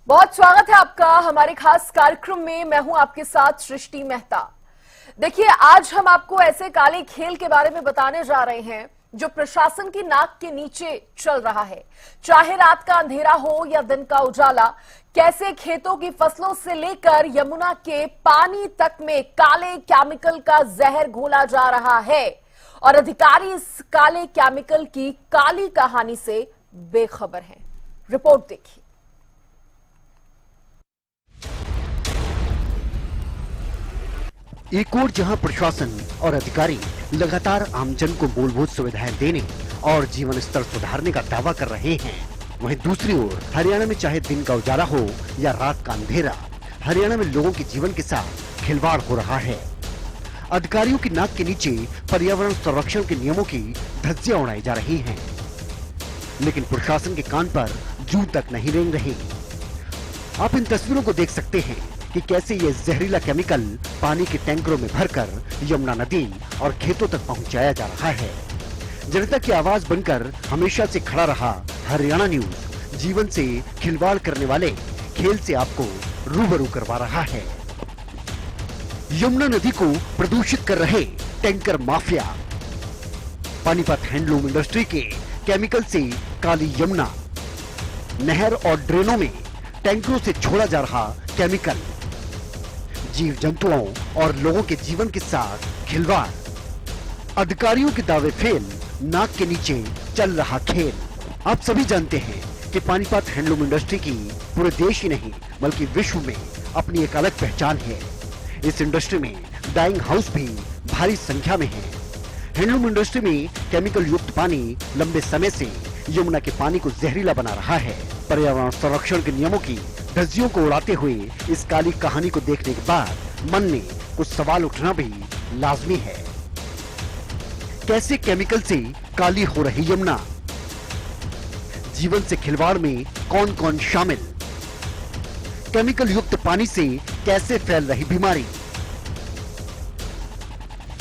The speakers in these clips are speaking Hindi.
बहुत स्वागत है आपका हमारे खास कार्यक्रम में। मैं हूं आपके साथ सृष्टि मेहता। देखिए, आज हम आपको ऐसे काले खेल के बारे में बताने जा रहे हैं जो प्रशासन की नाक के नीचे चल रहा है। चाहे रात का अंधेरा हो या दिन का उजाला, कैसे खेतों की फसलों से लेकर यमुना के पानी तक में काले केमिकल का जहर घोला जा रहा है और अधिकारी इस काले केमिकल की काली कहानी से बेखबर हैं। रिपोर्ट देखिए। एक ओर जहां प्रशासन और अधिकारी लगातार आमजन को मूलभूत सुविधाएं देने और जीवन स्तर सुधारने का दावा कर रहे हैं, वहीं दूसरी ओर हरियाणा में चाहे दिन का उजाला हो या रात का अंधेरा, हरियाणा में लोगों के जीवन के साथ खिलवाड़ हो रहा है। अधिकारियों की नाक के नीचे पर्यावरण संरक्षण के नियमों की धज्जियां उड़ाई जा रही हैं, लेकिन प्रशासन के कान पर जूं तक नहीं रेंग रही। आप इन तस्वीरों को देख सकते हैं कि कैसे ये जहरीला केमिकल पानी के टैंकरों में भरकर यमुना नदी और खेतों तक पहुंचाया जा रहा है। जनता की आवाज बनकर हमेशा से खड़ा रहा हरियाणा न्यूज जीवन से खिलवाड़ करने वाले खेल से आपको रूबरू करवा रहा है। यमुना नदी को प्रदूषित कर रहे tanker mafia, Panipat handloom industry के केमिकल से काली यमुना, नहर और ड्रेनों में टैंकरों से छोड़ा जा रहा केमिकल, जीव जंतुओं और लोगों के जीवन के साथ खिलवाड़, अधिकारियों के दावे फेल, नाक के नीचे चल रहा खेल। आप सभी जानते हैं कि पानीपत हैंडलूम इंडस्ट्री की पूरे देश ही नहीं बल्कि विश्व में अपनी एक अलग पहचान है। इस इंडस्ट्री में डाइंग हाउस भी भारी संख्या में है। हैंडलूम इंडस्ट्री में केमिकल युक्त पानी लंबे समय से यमुना के पानी को जहरीला बना रहा है। पर्यावरण संरक्षण के नियमों की धज्जियों को उड़ाते हुए इस काली कहानी को देखने के बाद मन में कुछ सवाल उठना भी लाजमी है। कैसे केमिकल से काली हो रही यमुना? जीवन से खिलवाड़ में कौन कौन शामिल? केमिकल युक्त पानी से कैसे फैल रही बीमारी?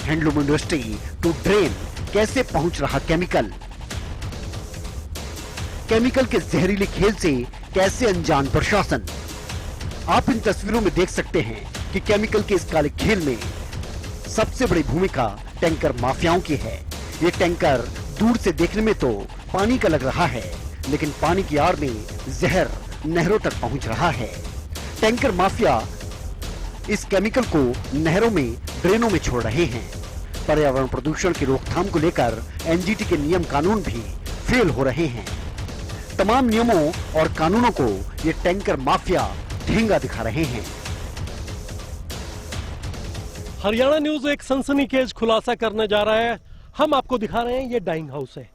हैंडलूम इंडस्ट्री टू ड्रेन कैसे पहुंच रहा केमिकल? केमिकल के जहरीले खेल से कैसे अनजान प्रशासन? आप इन तस्वीरों में देख सकते हैं कि केमिकल के इस काले खेल में सबसे बड़ी भूमिका टैंकर माफियाओं की है। ये टैंकर दूर से देखने में तो पानी का लग रहा है, लेकिन पानी की आड़ में जहर नहरों तक पहुंच रहा है। टैंकर माफिया इस केमिकल को नहरों में, ड्रेनों में छोड़ रहे हैं। पर्यावरण प्रदूषण की रोकथाम को लेकर एनजीटी के नियम कानून भी फेल हो रहे हैं। तमाम नियमों और कानूनों को ये टैंकर माफिया ठेंगा दिखा रहे हैं। हरियाणा न्यूज एक सनसनीखेज खुलासा करने जा रहा है। हम आपको दिखा रहे हैं ये डाइंग हाउस है।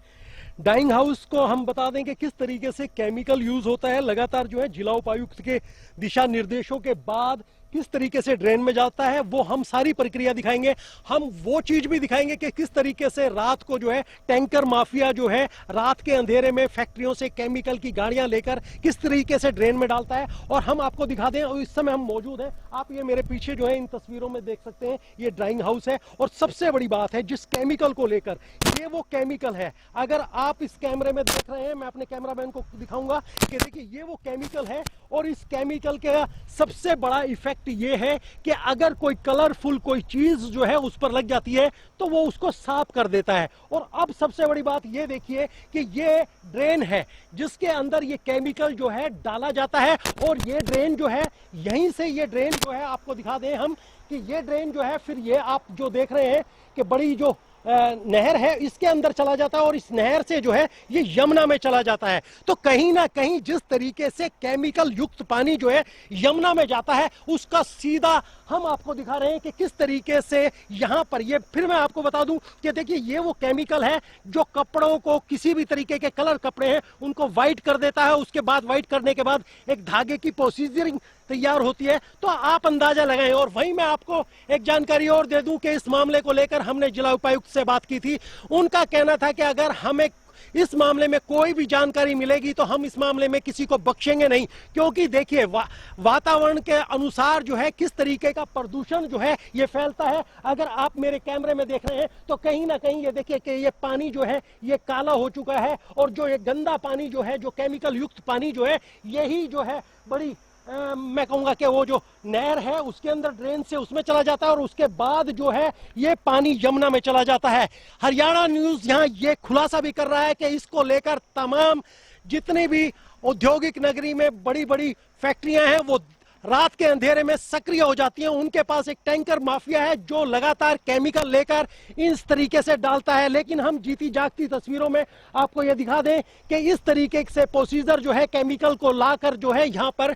डाइंग हाउस को हम बता दें कि किस तरीके से केमिकल यूज होता है। लगातार जो है जिला उपायुक्त के दिशा निर्देशों के बाद किस तरीके से ड्रेन में जाता है, वो हम सारी प्रक्रिया दिखाएंगे। हम वो चीज भी दिखाएंगे कि किस तरीके से रात को जो है टैंकर माफिया जो है रात के अंधेरे में फैक्ट्रियों से केमिकल की गाड़ियां लेकर किस तरीके से ड्रेन में डालता है। और हम आपको दिखा दें, और इस समय हम मौजूद हैं, आप ये मेरे पीछे जो है इन तस्वीरों में देख सकते हैं, ये ड्राइंग हाउस है। और सबसे बड़ी बात है, जिस केमिकल को लेकर, ये वो केमिकल है। अगर आप इस कैमरे में देख रहे हैं, मैं अपने कैमरामैन को दिखाऊंगा कि देखिए ये वो केमिकल है। और इस केमिकल का सबसे बड़ा इफेक्ट ये है कि अगर कोई कलरफुल कोई चीज जो है उस पर लग जाती है तो वो उसको साफ कर देता है। और अब सबसे बड़ी बात ये देखिए कि ये ड्रेन है जिसके अंदर ये केमिकल जो है डाला जाता है। और ये ड्रेन जो है, यहीं से ये ड्रेन जो है आपको दिखा दें हम कि ये ड्रेन जो है, फिर ये आप जो देख रहे हैं कि बड़ी जो नहर है इसके अंदर चला जाता है और इस नहर से जो है ये यमुना में चला जाता है। तो कहीं ना कहीं जिस तरीके से केमिकल युक्त पानी जो है यमुना में जाता है, उसका सीधा हम आपको दिखा रहे हैं कि किस तरीके से यहां पर ये, फिर मैं आपको बता दूं कि देखिए ये वो केमिकल है जो कपड़ों को, किसी भी तरीके के कलर कपड़े हैं उनको व्हाइट कर देता है। उसके बाद व्हाइट करने के बाद एक धागे की प्रोसीजरिंग तैयार होती है। तो आप अंदाजा लगाएं। और वहीं मैं आपको एक जानकारी और दे दूं कि इस मामले को लेकर हमने जिला उपायुक्त से बात की थी। उनका कहना था कि अगर हम एक इस मामले में कोई भी जानकारी मिलेगी तो हम इस मामले में किसी को बख्शेंगे नहीं, क्योंकि देखिए वातावरण के अनुसार जो है किस तरीके का प्रदूषण जो है ये फैलता है। अगर आप मेरे कैमरे में देख रहे हैं तो कहीं ना कहीं ये देखिए कि ये पानी जो है ये काला हो चुका है, और जो ये गंदा पानी जो है, जो केमिकल युक्त पानी जो है, यही जो है बड़ी मैं कहूंगा कि वो जो नहर है उसके अंदर ड्रेन से उसमें चला जाता है, और उसके बाद जो है ये पानी यमुना में चला जाता है। हरियाणा न्यूज यहाँ ये खुलासा भी कर रहा है कि इसको लेकर तमाम जितनी भी औद्योगिक नगरी में बड़ी बड़ी फैक्ट्रियां हैं वो रात के अंधेरे में सक्रिय हो जाती हैं। उनके पास एक टैंकर माफिया है जो लगातार केमिकल लेकर इस तरीके से डालता है। लेकिन हम जीती जागती तस्वीरों में आपको यह दिखा दें कि इस तरीके से प्रोसीजर जो है केमिकल को लाकर जो है यहाँ पर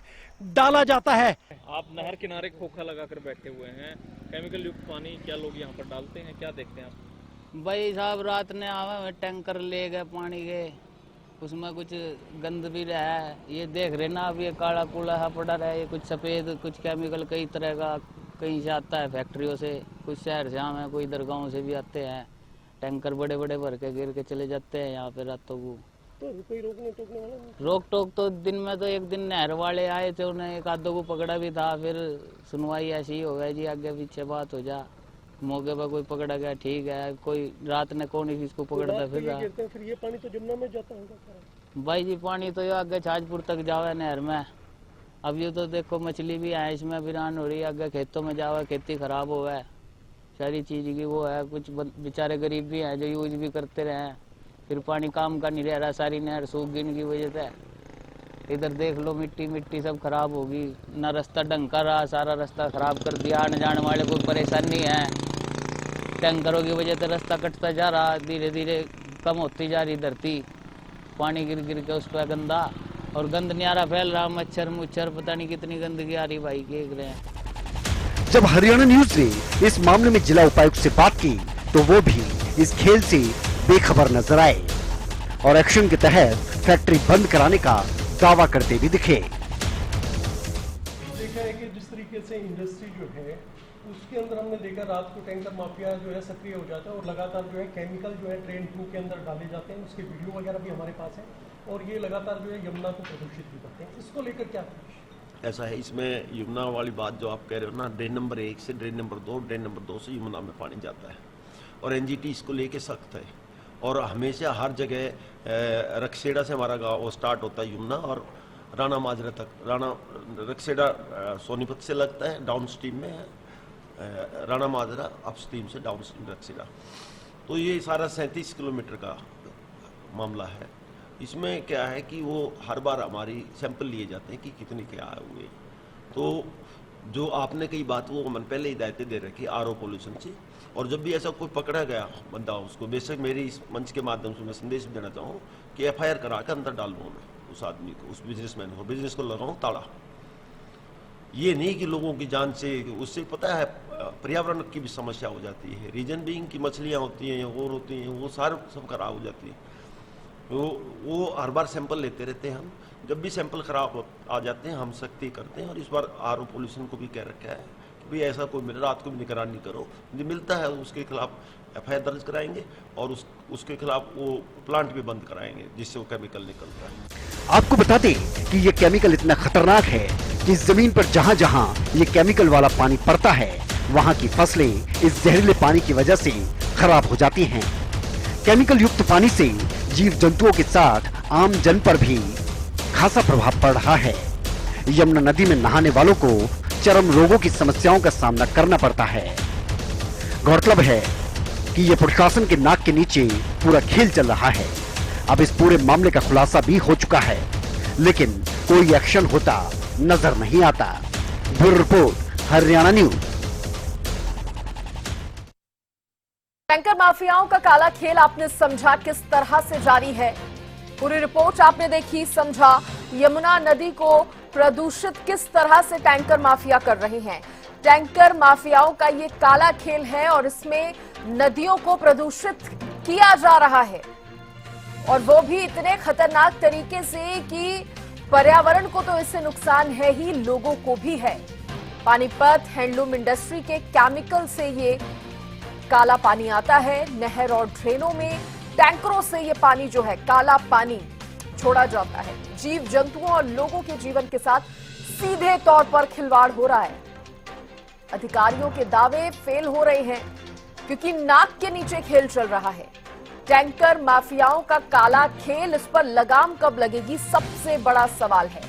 डाला जाता है। आप नहर किनारे खोखा लगाकर बैठे हुए हैं, केमिकल युक्त पानी क्या लोग यहाँ पर डालते हैं, क्या देखते हैं आप? भाई साहब रात ने आवे टैंकर ले गए पानी के, उसमें कुछ गंद भी रहा है। ये देख रहे ना, अब ये काला कूड़ा है पड़ा रहा है, ये कुछ सफेद कुछ केमिकल कई तरह का कहीं से आता है फैक्ट्रियों से, कुछ शहर से आम है, कोई इधर गाँव से भी आते हैं। टैंकर बड़े बड़े भर के गिर के चले जाते हैं यहाँ पे रातों को। तो कोई रोकने टोकने वाला नहीं? रोक टोक तो दिन में तो एक दिन नहर वाले आए थे, उन्हें एक आधों को पकड़ा भी था। फिर सुनवाई ऐसी ही हो गई जी, आगे पीछे बात हो जा, मौके पर कोई पकड़ा गया ठीक है, कोई रात ने कौन किसको पकड़ता फिर रहा। फिर ये पानी तो यमुना में जाता होगा भाई जी पानी तो ये आगे छाजपुर तक जावे नहर में। अब ये तो देखो मछली भी है इसमें वीरान हो रही है, आगे खेतों में जावे, खेती खराब हो है, सारी चीज की वो है। कुछ बेचारे गरीब भी हैं जो यूज भी करते रहे, फिर पानी काम का नहीं रह रहा, सारी नहर सूख गई इनकी वजह से। इधर देख लो मिट्टी मिट्टी सब खराब होगी, ना रास्ता ढंग का रहा, सारा रास्ता खराब कर दिया। आने जाने वाले को परेशानी है, टैंकरों की वजह से रास्ता कटता जा रहा, धीरे धीरे कम होती जा रही धरती, पानी गिर गिर के उस पर गंदा और गंद न्यारा फैल रहा, मच्छर मुच्छर पता नहीं कितनी गंदगी आ रही भाई, देख रहे हैं। जब हरियाणा न्यूज ने इस मामले में जिला उपायुक्त से बात की तो वो भी इस खेल से बेखबर नजर आए और एक्शन के तहत फैक्ट्री बंद कराने का दावा करते भी दिखे। देखा है कि जिस तरीके से इंडस्ट्री जो है उसके अंदर हमने देखा रात को टैंकर माफिया जो है सक्रिय हो जाता है और लगातार जो है केमिकल जो है ट्रेन 2 के अंदर डाले जाते हैं। उसके वीडियो वगैरह भी हमारे पास है और ये लगातार जो है यमुना को प्रदूषित भी करते हैं। इसको लेकर क्या ऐसा है, इसमें यमुना वाली बात जो आप कह रहे हो ना, ड्रेन नंबर 1 से ड्रेन नंबर 2, ड्रेन नंबर 2 से यमुना में पानी जाता है और एनजीटी इसको लेके सख्त है। और हमेशा हर जगह रक्सेड़ा से हमारा गाँव स्टार्ट होता है यमुना और राणा माजरा तक, राणा रक्सेड़ा सोनीपत से लगता है डाउन स्ट्रीम में, राणा माजरा अप स्ट्रीम से डाउन स्ट्रीम रक्सेड़ा। तो ये सारा 37 किलोमीटर का मामला है। इसमें क्या है कि वो हर बार हमारी सैंपल लिए जाते हैं कि कितने क्या हुए। तो जो आपने कई बात वो मन पहले हिदायतें दे रखी आरओ पॉल्यूशन से, और जब भी ऐसा कोई पकड़ा गया बंदा उसको बेशक मेरी इस मंच के माध्यम से मैं संदेश देना चाहूँ कि एफआईआर करा के अंदर डाल दूँ मैं उस आदमी को, उस बिजनेसमैन को, बिजनेस को लगाऊँ ताला। ये नहीं कि लोगों की जान से, उससे पता है पर्यावरण की भी समस्या हो जाती है। रीजन बीइंग की मछलियाँ होती हैं और होती हैं वो सारे सब खराब हो जाती है। वो हर बार सैंपल लेते रहते हैं हम, जब भी सैंपल खराब आ जाते हैं हम सख्ती करते हैं। और इस बार आरओ पॉल्यूशन को भी कह रखा है कि भाई ऐसा कोई मिले रात को भी निगरानी करो, जो मिलता है उसके खिलाफ एफआईआर दर्ज कराएंगे और उसके खिलाफ वो प्लांट भी बंद कराएंगे जिससे वो केमिकल निकलता है। आपको बता दें कि ये केमिकल इतना खतरनाक है कि जमीन पर जहां जहां ये केमिकल वाला पानी पड़ता है वहां की फसलें इस जहरीले पानी की वजह से खराब हो जाती हैं। केमिकल युक्त पानी से जीव जंतुओं के साथ आम जन पर भी खासा प्रभाव पड़ रहा है। यमुना नदी में नहाने वालों को चरम रोगों की समस्याओं का सामना करना पड़ता है। गौरतलब है कि ये प्रशासन के नाक के नीचे पूरा खेल चल रहा है। अब इस पूरे मामले का खुलासा भी हो चुका है, लेकिन कोई एक्शन होता नजर नहीं आता। Bureau report, Haryana news. Tanker माफियाओं का काला खेल आपने समझा किस तरह से जारी है। पूरी रिपोर्ट आपने देखी, समझा यमुना नदी को प्रदूषित किस तरह से टैंकर माफिया कर रहे हैं। टैंकर माफियाओं का ये काला खेल है और इसमें नदियों को प्रदूषित किया जा रहा है और वो भी इतने खतरनाक तरीके से कि पर्यावरण को तो इससे नुकसान है ही, लोगों को भी है। पानीपत हैंडलूम इंडस्ट्री के केमिकल से ये काला पानी आता है, नहर और ड्रेनों में टैंकरों से ये पानी जो है, काला पानी छोड़ा जाता है। जीव जंतुओं और लोगों के जीवन के साथ सीधे तौर पर खिलवाड़ हो रहा है। अधिकारियों के दावे फेल हो रहे हैं क्योंकि नाक के नीचे खेल चल रहा है। टैंकर माफियाओं का काला खेल, इस पर लगाम कब लगेगी, सबसे बड़ा सवाल है।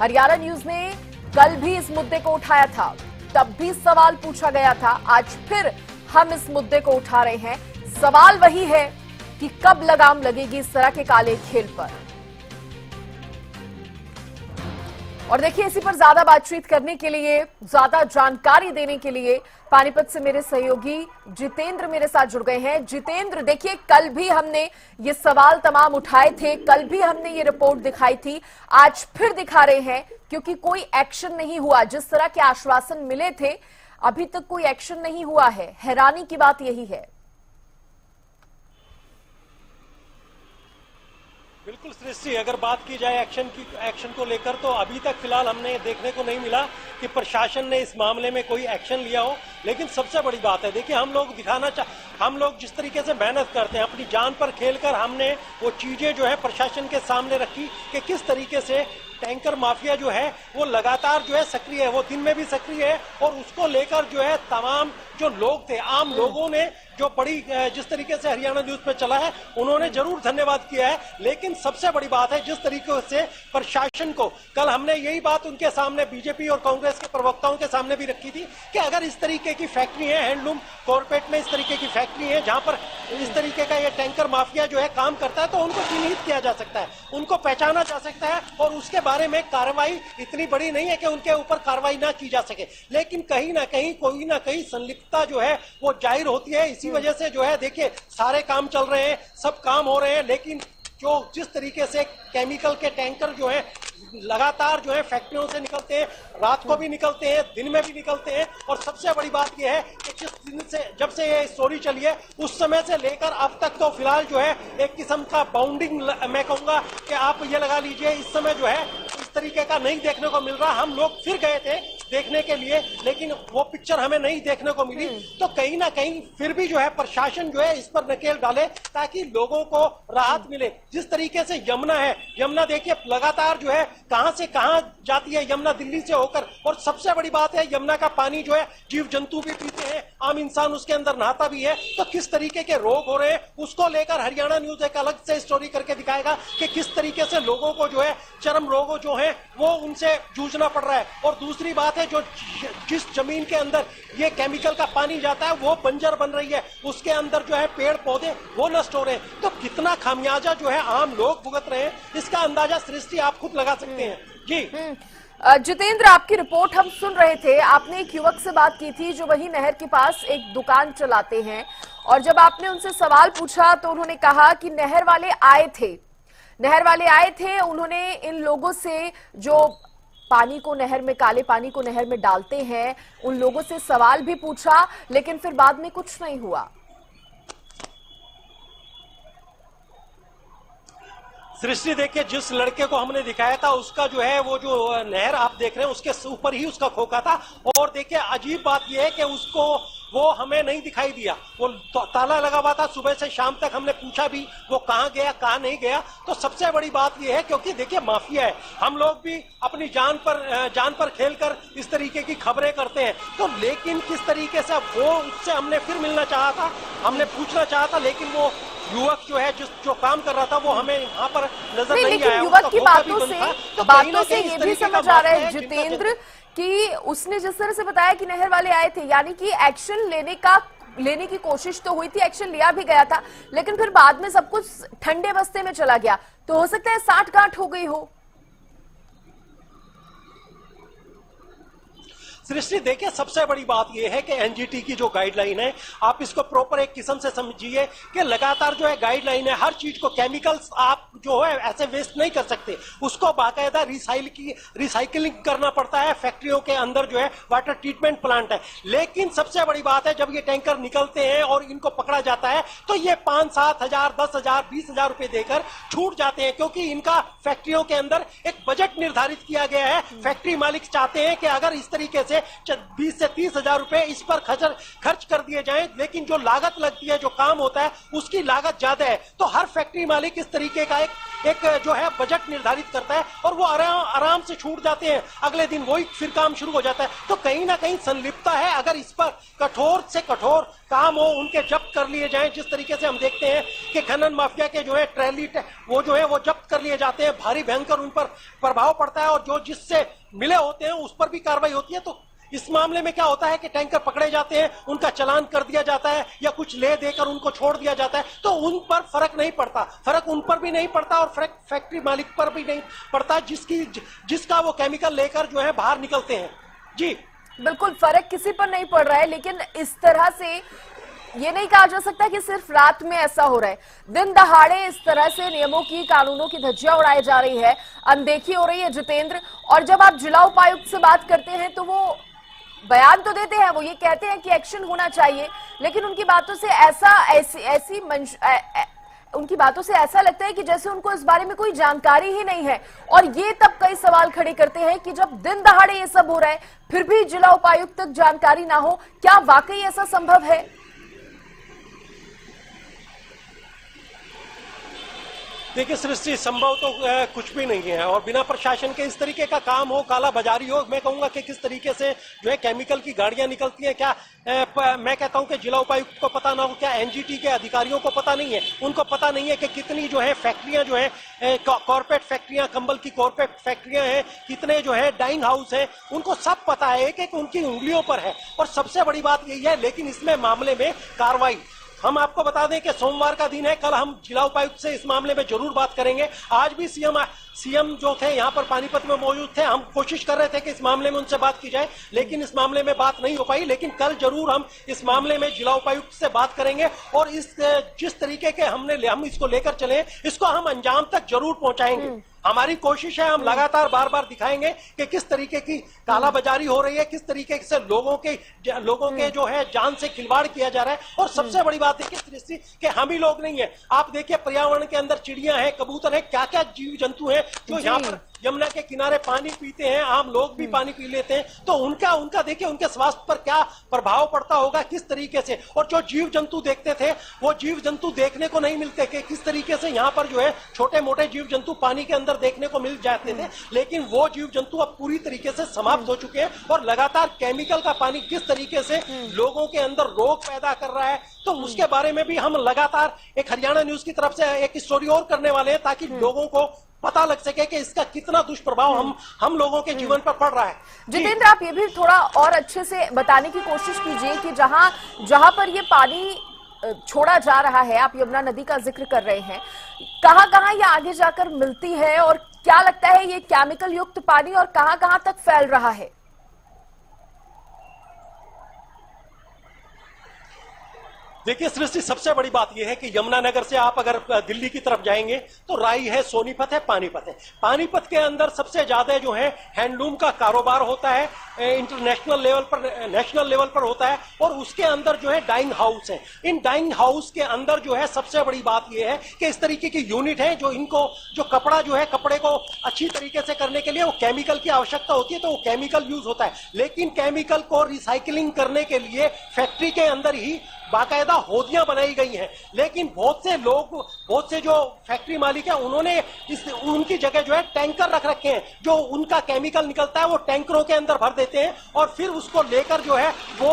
हरियाणा न्यूज ने कल भी इस मुद्दे को उठाया था, तब भी सवाल पूछा गया था। आज फिर हम इस मुद्दे को उठा रहे हैं। सवाल वही है कि कब लगाम लगेगी इस तरह के काले खेल पर। और देखिए, इसी पर ज्यादा बातचीत करने के लिए, ज्यादा जानकारी देने के लिए पानीपत से मेरे सहयोगी जितेंद्र मेरे साथ जुड़ गए हैं। जितेंद्र, देखिए, कल भी हमने ये सवाल तमाम उठाए थे, कल भी हमने ये रिपोर्ट दिखाई थी, आज फिर दिखा रहे हैं क्योंकि कोई एक्शन नहीं हुआ। जिस तरह के आश्वासन मिले थे, अभी तक कोई एक्शन नहीं हुआ है। हैरानी की बात यही है। बिल्कुल सृष्टि, अगर बात की जाए एक्शन को लेकर, तो अभी तक फिलहाल हमने देखने को नहीं मिला कि प्रशासन ने इस मामले में कोई एक्शन लिया हो। लेकिन सबसे बड़ी बात है, देखिए, हम लोग जिस तरीके से मेहनत करते हैं, अपनी जान पर खेलकर हमने वो चीजें जो है प्रशासन के सामने रखी कि किस तरीके से टैंकर माफिया जो है वो लगातार जो है सक्रिय है, वो दिन में भी सक्रिय है। और उसको लेकर जो है तमाम जो लोग थे, आम लोगों ने जो बड़ी जिस तरीके से हरियाणा न्यूज पे चला है, उन्होंने जरूर धन्यवाद किया है। लेकिन सबसे बड़ी बात है, जिस तरीके से प्रशासन को, कल हमने यही बात उनके सामने, बीजेपी और कांग्रेस के प्रवक्ताओं के सामने भी रखी थी कि अगर इस तरीके की फैक्ट्री है, हैंडलूम कॉर्पोरेट में इस तरीके की फैक्ट्री है जहां पर इस तरीके का ये टैंकर माफिया जो है काम करता है, तो उनको चिन्हित किया जा सकता है, उनको पहचाना जा सकता है और उसके बारे में कार्रवाई इतनी बड़ी नहीं है कि उनके ऊपर कार्रवाई ना की जा सके। लेकिन कहीं ना कहीं कोई ना कहीं संलिप्तता जो है वो जाहिर होती है। इसी वजह से जो है, देखिए, सारे काम चल रहे हैं, सब काम हो रहे हैं, लेकिन जो जिस तरीके से केमिकल के टैंकर जो है लगातार जो है फैक्ट्रियों से निकलते हैं, रात को भी निकलते हैं, दिन में भी निकलते हैं। और सबसे बड़ी बात यह है कि जिस दिन से, जब से ये स्टोरी चली है, उस समय से लेकर अब तक तो फिलहाल जो है एक किस्म का बाउंडिंग, मैं कहूंगा कि आप ये लगा लीजिए, इस समय जो है इस तरीके का नहीं देखने को मिल रहा। हम लोग फिर गए थे देखने के लिए, लेकिन वो पिक्चर हमें नहीं देखने को मिली। तो कहीं ना कहीं फिर भी जो है प्रशासन जो है इस पर नकेल डाले ताकि लोगों को राहत मिले। जिस तरीके से यमुना है, यमुना देखिए लगातार जो है कहां से कहां जाती है, यमुना दिल्ली से होकर। और सबसे बड़ी बात है, यमुना का पानी जो है जीव जंतु भी पीते हैं, आम इंसान उसके अंदर नहाता भी है। तो किस तरीके के रोग हो रहे हैं, उसको लेकर हरियाणा न्यूज एक अलग से स्टोरी करके दिखाएगा कि किस तरीके से लोगों को जो है चरम रोग जो है वो उनसे जूझना पड़ रहा है। और दूसरी बात है, जो जिस जमीन के अंदर ये केमिकल का पानी जाता है वो बंजर बन रही है, उसके अंदर जो है पेड़ पौधे वो नष्ट हो रहे हैं। तो कितना खामियाजा जो है आम लोग भुगत रहे हैं, इसका अंदाजा सृष्टि आप खुद लगा सकते हैं। जी जितेंद्र, आपकी रिपोर्ट हम सुन रहे थे। आपने एक युवक से बात की थी जो वही नहर के पास एक दुकान चलाते हैं, और जब आपने उनसे सवाल पूछा तो उन्होंने कहा कि नहर वाले आए थे, उन्होंने इन लोगों से जो पानी को नहर में, काले पानी को नहर में डालते हैं, उन लोगों से सवाल भी पूछा, लेकिन फिर बाद में कुछ नहीं हुआ। सृष्टि, देखिए, जिस लड़के को हमने दिखाया था उसका जो है वो जो नहर आप देख रहे हैं उसके ऊपर ही उसका खोखा था। और देखिए, अजीब बात यह है कि उसको वो हमें नहीं दिखाई दिया, वो ताला लगा हुआ था। सुबह से शाम तक हमने पूछा भी वो कहाँ गया, कहाँ नहीं गया। तो सबसे बड़ी बात यह है, क्योंकि देखिए माफिया है, हम लोग भी अपनी जान पर खेलकर इस तरीके की खबरें करते हैं। तो लेकिन किस तरीके से वो, उससे हमने फिर मिलना चाहा था, हमने पूछना चाहा था, लेकिन वो युवक जो है जो काम कर रहा था वो हमें यहाँ पर नजर नहीं आया। लेकिन युवक की बातों से ये भी समझ आ रहा है जितेंद्र कि उसने जिस तरह से बताया कि नहर वाले आए थे, यानी कि एक्शन लेने की कोशिश तो हुई थी, एक्शन लिया भी गया था, लेकिन फिर बाद में सब कुछ ठंडे बस्ते में चला गया। तो हो सकता है साठगांठ हो गई हो। सृष्टि, देखिए, सबसे बड़ी बात यह है कि एनजीटी की जो गाइडलाइन है, आप इसको प्रॉपर एक किस्म से समझिए कि लगातार जो है गाइडलाइन है, हर चीज को, केमिकल्स आप जो है ऐसे वेस्ट नहीं कर सकते, उसको बाकायदा रिसाइकलिंग करना पड़ता है। फैक्ट्रियों के अंदर जो है वाटर ट्रीटमेंट प्लांट है। लेकिन सबसे बड़ी बात है, जब ये टैंकर निकलते हैं और इनको पकड़ा जाता है तो ये 5-7 हजार, 10 हजार, 20 हजार रुपए देकर छूट जाते हैं, क्योंकि इनका फैक्ट्रियों के अंदर एक बजट निर्धारित किया गया है। फैक्ट्री मालिक चाहते हैं कि अगर इस तरीके से से 20 से 30 हजार रुपए इस पर खर्च कर दिए जाएं, लेकिन जो लागत लगती है, जो काम होता है, उसकी लागत ज्यादा है। तो हर फैक्ट्री मालिक इस तरीके का एक जो है बजट निर्धारित करता है और वो आराम से छूट जाते हैं, अगले दिन वही फिर काम शुरू हो जाता है। तो कहीं ना कहीं संलिप्तता है। अगर इस पर कठोर से कठोर काम हो, उनके जब्त कर लिए जाएं, जिस तरीके से हम देखते हैं कि खनन माफिया के जो है ट्रैली वो जो है वो जब्त कर लिए जाते हैं, भारी भयंकर उन पर प्रभाव पड़ता है और जो जिससे मिले होते हैं उस पर भी कार्रवाई होती है। तो इस मामले में क्या होता है कि टैंकर पकड़े जाते हैं, उनका चालान कर दिया जाता है या कुछ ले देकर उनको छोड़ दिया जाता है, तो उन पर फर्क नहीं पड़ता, फर्क उन पर भी नहीं पड़ता और फैक्ट्री मालिक पर भी नहीं पड़ता जिसका वो केमिकल लेकर जो है बाहर निकलते हैं। जी बिल्कुल, फर्क किसी पर नहीं पड़ रहा है, लेकिन इस तरह से ये नहीं कहा जा सकता कि सिर्फ रात में ऐसा हो रहा है। दिन दहाड़े इस तरह से नियमों की, कानूनों की धज्जियां उड़ाई जा रही है, अनदेखी हो रही है जितेंद्र। और जब आप जिला उपायुक्त से बात करते हैं तो वो बयान तो देते हैं, वो ये कहते हैं कि एक्शन होना चाहिए, लेकिन उनकी बातों से उनकी बातों से ऐसा लगता है कि जैसे उनको इस बारे में कोई जानकारी ही नहीं है। और ये तब कई सवाल खड़े करते हैं कि जब दिन दहाड़े ये सब हो रहा है फिर भी जिला उपायुक्त तक जानकारी ना हो, क्या वाकई ऐसा संभव है? देखिए सृष्टि, संभव तो कुछ भी नहीं है और बिना प्रशासन के इस तरीके का काम हो, काला बाजारी हो। मैं कहूंगा कि किस तरीके से जो है केमिकल की गाड़ियां निकलती हैं, क्या मैं कहता हूं कि जिला उपायुक्त को पता ना हो, क्या एनजीटी के अधिकारियों को पता नहीं है? उनको पता नहीं है कि कितनी जो है फैक्ट्रियां जो है कॉर्पोरेट फैक्ट्रियां, कंबल की कॉर्पोरेट फैक्ट्रियां हैं, कितने जो है डाइंग हाउस है, उनको सब पता है, एक एक उनकी उंगलियों पर है। और सबसे बड़ी बात यही है, लेकिन इसमें मामले में कार्रवाई, हम आपको बता दें कि सोमवार का दिन है, कल हम जिला उपायुक्त से इस मामले में जरूर बात करेंगे। आज भी सीएम जो थे यहाँ पर पानीपत में मौजूद थे, हम कोशिश कर रहे थे कि इस मामले में उनसे बात की जाए, लेकिन इस मामले में बात नहीं हो पाई। लेकिन कल जरूर हम इस मामले में जिला उपायुक्त से बात करेंगे और जिस तरीके के हम इसको लेकर चले, इसको हम अंजाम तक जरूर पहुंचाएंगे। हमारी कोशिश है, हम लगातार बार बार दिखाएंगे कि किस तरीके की कालाबाजारी हो रही है, किस तरीके से लोगों के जो है जान से खिलवाड़ किया जा रहा है। और सबसे बड़ी बात है कि हम ही लोग नहीं है, आप देखिए पर्यावरण के अंदर चिड़ियां हैं, कबूतर हैं, क्या क्या जीव जंतु हैं जो यहाँ पर यमुना के किनारे पानी पीते हैं, आम लोग भी पानी पी लेते हैं। तो उनका देखिए उनके स्वास्थ्य पर क्या प्रभाव पड़ता होगा, किस तरीके से। और जो जीव जंतु देखते थे वो जीव जंतु देखने को नहीं मिलते कि किस तरीके से यहाँ पर जो है छोटे मोटे जीव जंतु पानी के अंदर देखने को मिल जाते थे, लेकिन वो जीव जंतु अब पूरी तरीके से समाप्त हो चुके हैं। और लगातार केमिकल का पानी किस तरीके से लोगों के अंदर रोग पैदा कर रहा है, तो उसके बारे में भी हम लगातार एक हरियाणा न्यूज की तरफ से एक स्टोरी और करने वाले हैं, ताकि लोगों को पता लग सके कि इसका कितना दुष्प्रभाव हम लोगों के जीवन पर पड़ रहा है। जितेंद्र, आप ये भी थोड़ा और अच्छे से बताने की कोशिश कीजिए कि जहां पर ये पानी छोड़ा जा रहा है, आप यमुना नदी का जिक्र कर रहे हैं, कहां ये आगे जाकर मिलती है और क्या लगता है ये केमिकल युक्त पानी और कहां तक फैल रहा है? देखिए सृष्टि, सबसे बड़ी बात यह है कि यमुनानगर से आप अगर दिल्ली की तरफ जाएंगे तो राई है, सोनीपत है, पानीपत है। पानीपत के अंदर सबसे ज्यादा जो है हैंडलूम का कारोबार होता है, इंटरनेशनल लेवल पर, नेशनल लेवल पर होता है। और उसके अंदर जो है डाइंग हाउस है। इन डाइंग हाउस के अंदर जो है सबसे बड़ी बात यह है कि इस तरीके की यूनिट है जो इनको जो कपड़ा जो है, कपड़े को अच्छी तरीके से करने के लिए वो केमिकल की आवश्यकता होती है, तो वो केमिकल यूज होता है। लेकिन केमिकल को रिसाइकलिंग करने के लिए फैक्ट्री के अंदर ही बाकायदा होदियां बनाई गई हैं। लेकिन बहुत से जो फैक्ट्री मालिक हैं, उन्होंने उनकी जगह जो है टैंकर रख रखे हैं, जो उनका केमिकल निकलता है वो टैंकरों के अंदर भर देते हैं और फिर उसको लेकर जो है वो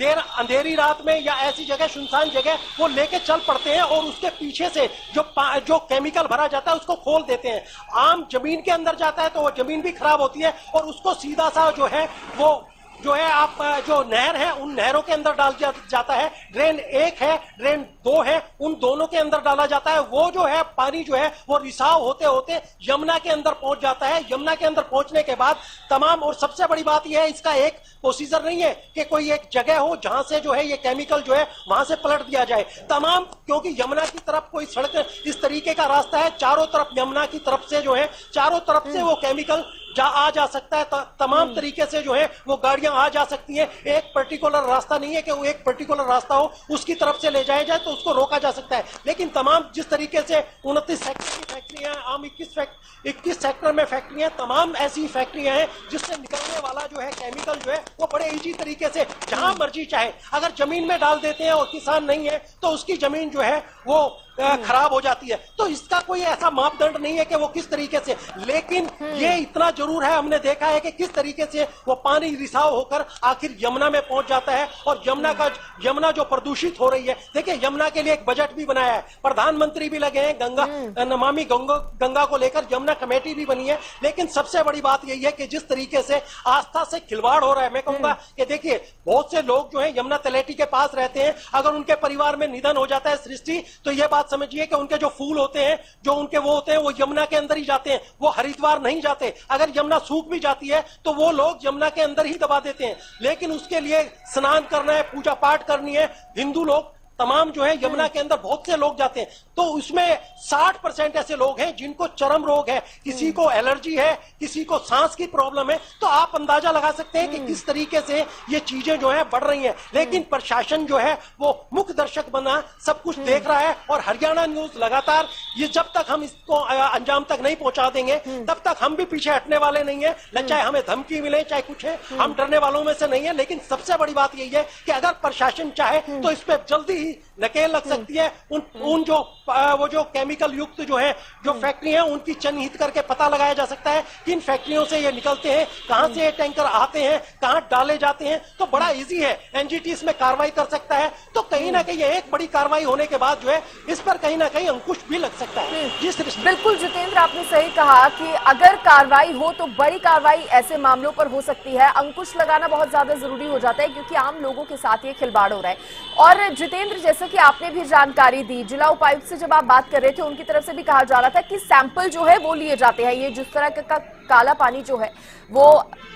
अंधेरी रात में या ऐसी जगह, सुनसान जगह, वो लेके चल पड़ते हैं और उसके पीछे से जो केमिकल भरा जाता है उसको खोल देते हैं। आम जमीन के अंदर जाता है तो वो जमीन भी खराब होती है और उसको सीधा सा जो है वो जो है आप जो नहर है उन नहरों के अंदर डाल जाता है। ड्रेन 1 है, ड्रेन 2 है, उन दोनों के अंदर डाला जाता है। वो जो है पानी जो है वो रिसाव होते होते यमुना के अंदर पहुंच जाता है। यमुना के अंदर पहुंचने के बाद तमाम, और सबसे बड़ी बात यह है इसका एक प्रोसीजर नहीं है कि कोई एक जगह हो जहां से जो है ये केमिकल जो है वहां से पलट दिया जाए तमाम, क्योंकि यमुना की तरफ कोई सड़क, इस तरीके का रास्ता है, चारों तरफ यमुना की तरफ से जो है चारों तरफ से वो केमिकल आ जा सकता है, तमाम तरीके से जो है वो गाड़ियां आ जा सकती हैं। एक पर्टिकुलर रास्ता नहीं है कि वो एक पर्टिकुलर रास्ता हो उसकी तरफ से ले जाया जाए तो उसको रोका जा सकता है। लेकिन तमाम जिस तरीके से 29 सेक्टर की फैक्ट्रियां, आम 21 सेक्टर में फैक्ट्रियां, तमाम ऐसी फैक्ट्रियां हैं जिससे निकलने वाला जो है केमिकल जो है वो बड़े इजी तरीके से जहां मर्जी चाहे अगर जमीन में डाल देते हैं और किसान नहीं है तो उसकी जमीन जो है वो खराब हो जाती है। तो इसका कोई ऐसा मापदंड नहीं है कि वो किस तरीके से, लेकिन ये इतना जरूर है, हमने देखा है कि किस तरीके से वो पानी रिसाव होकर आखिर यमुना में पहुंच जाता है और यमुना जो प्रदूषित हो रही है। देखिए यमुना के लिए एक बजट भी बनाया है, प्रधानमंत्री भी लगे हैं, नमामि गंगा को लेकर यमुना कमेटी भी बनी है। लेकिन सबसे बड़ी बात यही है कि जिस तरीके से आस्था से खिलवाड़ हो रहा है, मैं कहूंगा कि देखिए बहुत से लोग जो है यमुना तलेटी के पास रहते हैं, अगर उनके परिवार में निधन हो जाता है सृष्टि, तो यह बात समझिए कि उनके जो फूल होते हैं, जो उनके वो होते हैं, वो यमुना के अंदर ही जाते हैं, वो हरिद्वार नहीं जाते। अगर यमुना सूख भी जाती है तो वो लोग यमुना के अंदर ही दबा देते हैं। लेकिन उसके लिए स्नान करना है, पूजा पाठ करनी है, हिंदू लोग तमाम जो है यमुना के अंदर बहुत से लोग जाते हैं। तो उसमें 60% ऐसे लोग हैं जिनको चर्म रोग है, किसी को एलर्जी है, किसी को सांस की प्रॉब्लम है। तो आप अंदाजा लगा सकते हैं कि किस तरीके से ये चीजें जो है बढ़ रही हैं। लेकिन प्रशासन जो है वो मुख्य दर्शक बना सब कुछ देख रहा है और हरियाणा न्यूज लगातार ये जब तक हम इसको अंजाम तक नहीं पहुंचा देंगे तब तक हम भी पीछे हटने वाले नहीं है। चाहे हमें धमकी मिले चाहे कुछ है, हम डरने वालों में से नहीं है। लेकिन सबसे बड़ी बात यही है कि अगर प्रशासन चाहे तो इस पर जल्दी ही नकेल लग सकती है। उन जो केमिकल युक्त जो है जो फैक्ट्री है उनकी चिन्हित करके पता लगाया जा सकता है किन फैक्ट्रियों से ये निकलते हैं, कहां से ये टैंकर आते हैं, कहां डाले जाते हैं। तो बड़ा इजी है, एनजीटी इसमें कार्रवाई कर सकता है। तो कहीं ना कहीं एक बड़ी कार्रवाई होने के बाद जो है इस पर कहीं ना कहीं अंकुश भी लग सकता है। बिल्कुल जितेंद्र, आपने सही कहा कि अगर कार्रवाई हो तो बड़ी कार्रवाई ऐसे मामलों पर हो सकती है। अंकुश लगाना बहुत ज्यादा जरूरी हो जाता है क्योंकि आम लोगों के साथ ये खिलवाड़ हो रहा है। और जितेंद्र, जैसे कि आपने भी जानकारी दी, जिला उपायुक्त से जब आप बात कर रहे थे उनकी तरफ से भी कहा जा रहा था कि सैंपल जो है वो लिए जाते हैं। ये जिस तरह का काला पानी जो है वो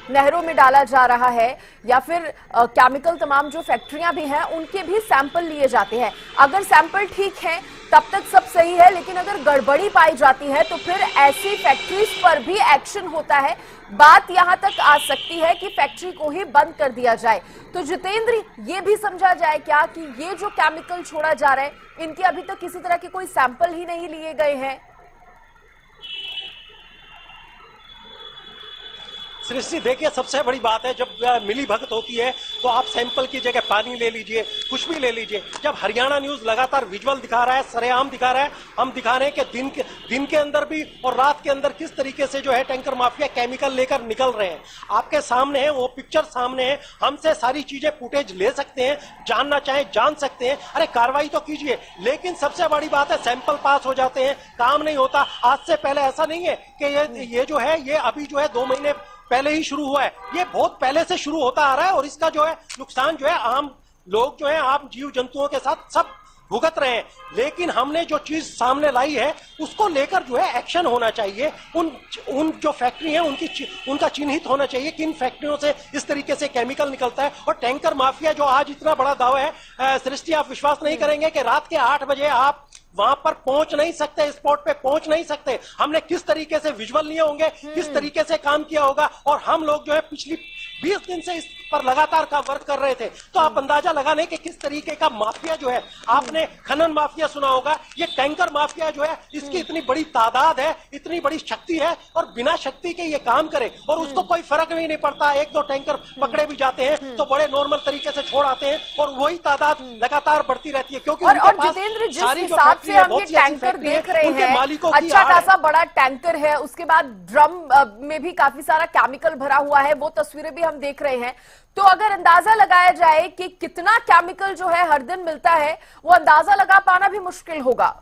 नहरों में डाला जा रहा है या फिर केमिकल तमाम जो फैक्ट्रियां भी हैं उनके भी सैंपल लिए जाते हैं। अगर सैंपल ठीक है तब तक सब सही है, लेकिन अगर गड़बड़ी पाई जाती है तो फिर ऐसी फैक्ट्रीज पर भी एक्शन होता है। बात यहां तक आ सकती है कि फैक्ट्री को ही बंद कर दिया जाए। तो जितेंद्र, ये भी समझा जाए क्या कि ये जो केमिकल छोड़ा जा रहा है इनके अभी तक किसी तरह के कोई सैंपल ही नहीं लिए गए हैं? सृष्टि, देखिए सबसे बड़ी बात है जब मिली भगत होती है तो आप सैंपल की जगह पानी ले लीजिए, कुछ भी ले लीजिए। जब हरियाणा न्यूज लगातार विजुअल दिखा रहा है, सरेआम दिखा रहा है, हम दिखा रहे हैं कि दिन के अंदर भी और रात के अंदर किस तरीके से जो है टैंकर माफिया केमिकल लेकर निकल रहे हैं, आपके सामने है, वो पिक्चर सामने है। हमसे सारी चीजें फुटेज ले सकते हैं, जानना चाहे जान सकते हैं। अरे कार्रवाई तो कीजिए। लेकिन सबसे बड़ी बात है सैंपल पास हो जाते हैं, काम नहीं होता। आज से पहले ऐसा नहीं है कि ये जो है ये अभी जो है 2 महीने पहले ही शुरू हुआ है, ये बहुत पहले से शुरू होता आ रहा है। और इसका जो है नुकसान जो है आम लोग जो है आम जीव जंतुओं के साथ सब भुगत रहे हैं। लेकिन हमने जो चीज सामने लाई है उसको लेकर जो है एक्शन होना चाहिए। उन जो फैक्ट्री है उनका चिन्हित होना चाहिए किन फैक्ट्रियों से इस तरीके से केमिकल निकलता है। और टैंकर माफिया जो आज इतना बड़ा दावा है, सृष्टि आप विश्वास नहीं करेंगे कि रात के 8 बजे आप वहां पर पहुंच नहीं सकते, स्पॉट पे पहुंच नहीं सकते। हमने किस तरीके से विजुअल लिए होंगे, किस तरीके से काम किया होगा। और हम लोग जो है पिछली 20 दिन से इस पर लगातार का वर्क कर रहे थे। तो आप अंदाजा लगा लें कि किस तरीके का माफिया जो है, आपने खनन माफिया सुना होगा, ये टैंकर माफिया जो है इसकी इतनी बड़ी तादाद है, इतनी बड़ी शक्ति है और बिना शक्ति के ये काम करे और उसको कोई फर्क भी नहीं पड़ता। 1-2 टैंकर पकड़े भी जाते हैं तो बड़े नॉर्मल तरीके से छोड़ आते हैं और वही तादाद लगातार बढ़ती रहती है। क्योंकि और जितेंद्र, जिस हिसाब से हम ये टैंकर देख रहे हैं, अच्छा खासा बड़ा टैंकर है, उसके बाद ड्रम में भी काफी सारा केमिकल भरा हुआ है, वो तस्वीरें भी हम देख रहे हैं। तो अगर अंदाजा लगाया जाए कि कितना केमिकल जो है हर दिन मिलता है, वो अंदाजा लगा पाना भी मुश्किल होगा।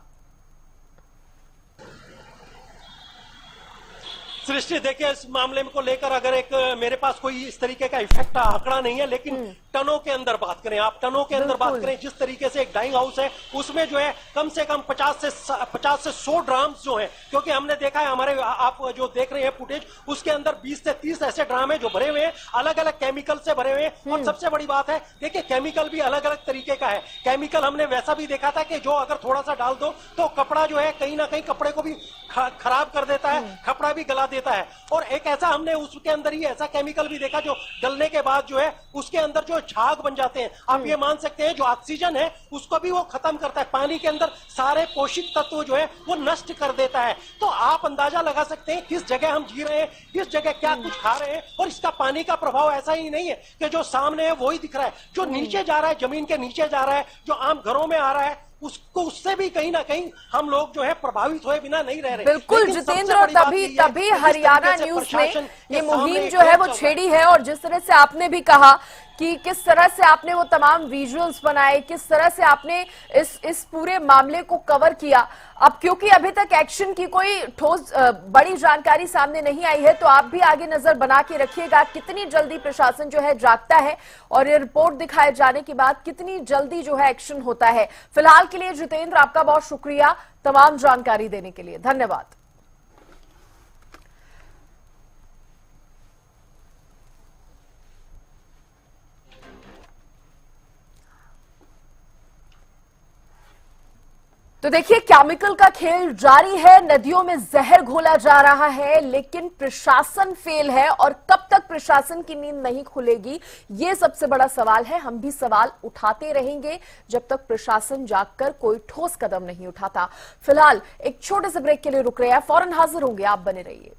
सृष्टि, देखिए इस मामले को लेकर अगर एक मेरे पास कोई इस तरीके का इफेक्ट आंकड़ा नहीं है, लेकिन टनों के अंदर बात करें, आप टनों के अंदर बात करें, जिस तरीके से एक डाइंग हाउस है उसमें जो है कम से कम 50 से 100 ड्राम्स जो है, क्योंकि हमने देखा है हमारे आप जो देख रहे हैं फुटेज, उसके अंदर 20 से 30 ऐसे ड्राम है जो भरे हुए हैं, अलग अलग केमिकल से भरे हुए हैं। और सबसे बड़ी बात है, देखिए केमिकल भी अलग अलग तरीके का है। केमिकल हमने वैसा भी देखा था कि जो अगर थोड़ा सा डाल दो तो कपड़ा जो है कहीं ना कहीं कपड़े को भी खराब कर देता है, कपड़ा भी गला देता है। और एक ऐसा हमने उसके अंदर ही ऐसा केमिकल भी देखा जो गलने के बाद जो है उसके अंदर जो झाग बन जाते हैं। आप ये मान सकते हैं जो ऑक्सीजन है उसको भी वो खत्म करता है, पानी के अंदर सारे पोषक तत्व जो है वो नष्ट कर देता है। तो आप अंदाजा लगा सकते हैं किस जगह हम जी रहे हैं, किस जगह क्या कुछ खा रहे हैं। और इसका पानी का प्रभाव ऐसा ही नहीं है कि जो सामने है वही दिख रहा है, जो नीचे जा रहा है, जमीन के नीचे जा रहा है, जो आम घरों में आ रहा है, उसको उससे भी कहीं ना कहीं हम लोग जो है प्रभावित हुए बिना नहीं रह रहे। बिल्कुल जितेंद्र, और तभी हरियाणा न्यूज ने ये मुहिम जो है वो छेड़ी है। और जिस तरह से आपने भी कहा कि किस तरह से आपने वो तमाम विजुअल्स बनाए, किस तरह से आपने इस पूरे मामले को कवर किया। अब क्योंकि अभी तक एक्शन की कोई ठोस बड़ी जानकारी सामने नहीं आई है, तो आप भी आगे नजर बना के रखिएगा कितनी जल्दी प्रशासन जो है जागता है और ये रिपोर्ट दिखाए जाने के बाद कितनी जल्दी जो है एक्शन होता है। फिलहाल के लिए जितेंद्र आपका बहुत शुक्रिया तमाम जानकारी देने के लिए, धन्यवाद। तो देखिए केमिकल का खेल जारी है, नदियों में जहर घोला जा रहा है, लेकिन प्रशासन फेल है। और कब तक प्रशासन की नींद नहीं खुलेगी, ये सबसे बड़ा सवाल है। हम भी सवाल उठाते रहेंगे जब तक प्रशासन जागकर कोई ठोस कदम नहीं उठाता। फिलहाल एक छोटे से ब्रेक के लिए रुक रहे हैं, फौरन हाजिर होंगे, आप बने रहिए।